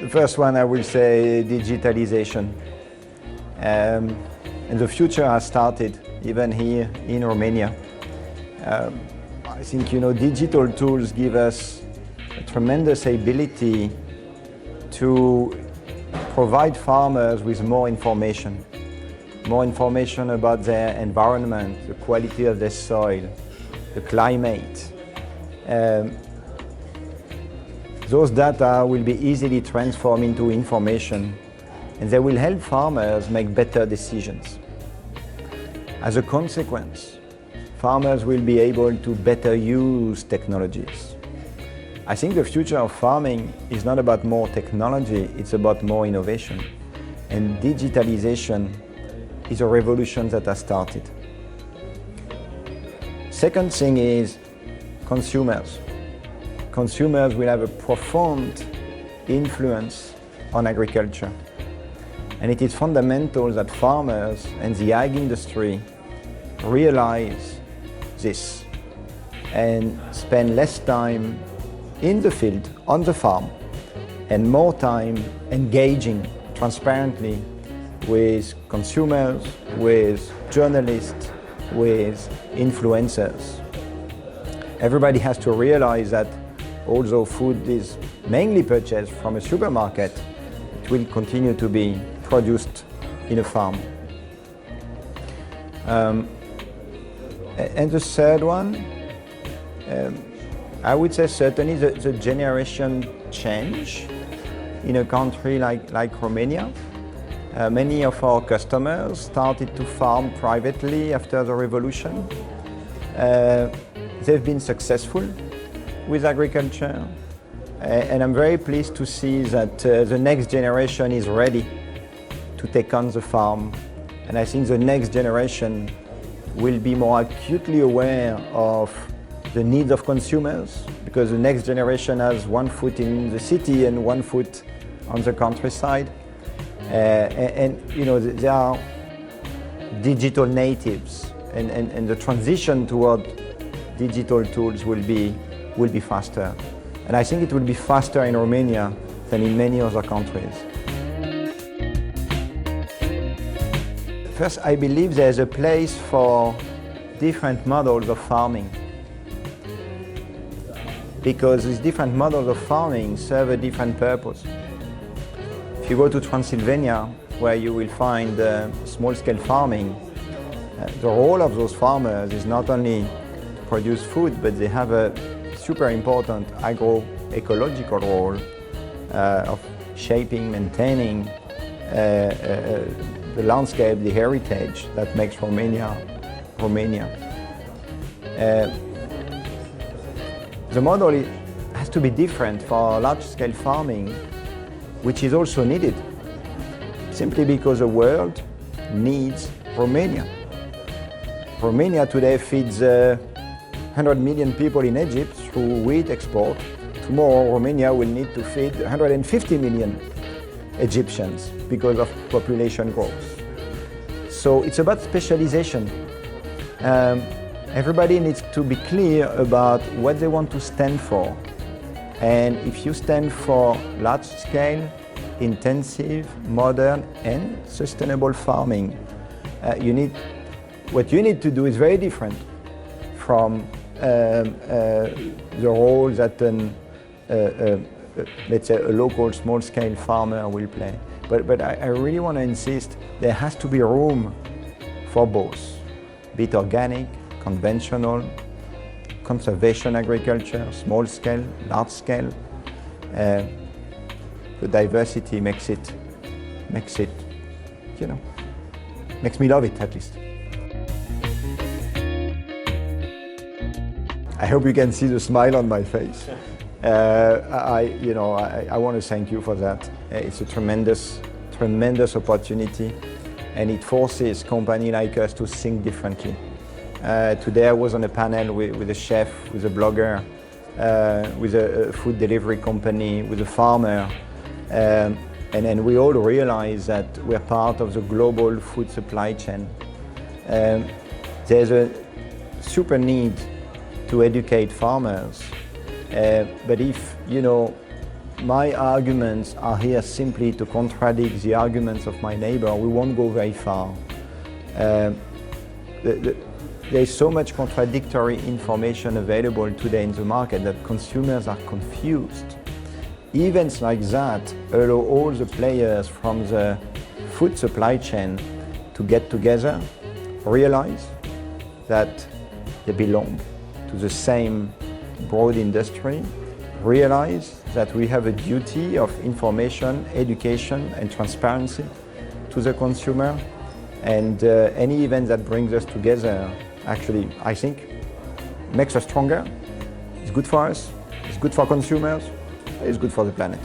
first one, I will say digitalization. And the future has started, even here in Romania. I think, digital tools give us a tremendous ability to provide farmers with more information about their environment, the quality of their soil, the climate. Those data will be easily transformed into information, and they will help farmers make better decisions. As a consequence, farmers will be able to better use technologies. I think the future of farming is not about more technology, it's about more innovation. And digitalization is a revolution that has started. Second thing is consumers. Consumers will have a profound influence on agriculture. And it is fundamental that farmers and the ag industry realize this and spend less time in the field, on the farm, and more time engaging transparently with consumers, with journalists, with influencers. Everybody has to realize that although food is mainly purchased from a supermarket, it will continue to be produced in a farm. And the third one, I would say certainly the generation change in a country like Romania. Many of our customers started to farm privately after the revolution. They've been successful with agriculture, and I'm very pleased to see that the next generation is ready to take on the farm, and I think the next generation will be more acutely aware of the needs of consumers, because the next generation has one foot in the city and one foot on the countryside, and they are digital natives, and the transition toward digital tools will be faster. And I think it will be faster in Romania than in many other countries. First, I believe there's a place for different models of farming, because these different models of farming serve a different purpose. If you go to Transylvania, where you will find small-scale farming, the role of those farmers is not only to produce food, but they have a super important agroecological role of shaping, maintaining the landscape, the heritage that makes Romania. The model has to be different for large-scale farming, which is also needed, simply because the world needs Romania. Romania today feeds 100 million people in Egypt through wheat export. Tomorrow, Romania will need to feed 150 million Egyptians because of population growth. So it's about specialization. Everybody needs to be clear about what they want to stand for. And if you stand for large-scale, intensive, modern, and sustainable farming, what you need to do is very different from the role that let's say a local small-scale farmer will play. But I really want to insist there has to be room for both, be it organic, conventional, conservation agriculture, small-scale, large-scale. The diversity makes me love it at least. I hope you can see the smile on my face. I want to thank you for that. It's a tremendous opportunity, and it forces companies like us to think differently. Today I was on a panel with a chef, with a blogger, with a food delivery company, with a farmer, and we all realize that we're part of the global food supply chain. There's a super need to educate farmers, but if my arguments are here simply to contradict the arguments of my neighbor, we won't go very far. There's so much contradictory information available today in the market that consumers are confused. Events like that allow all the players from the food supply chain to get together, realize that they belong to the same broad industry, realize that we have a duty of information, education and transparency to the consumer, and any event that brings us together actually, I think, makes us stronger. It's good for us, it's good for consumers, it's good for the planet.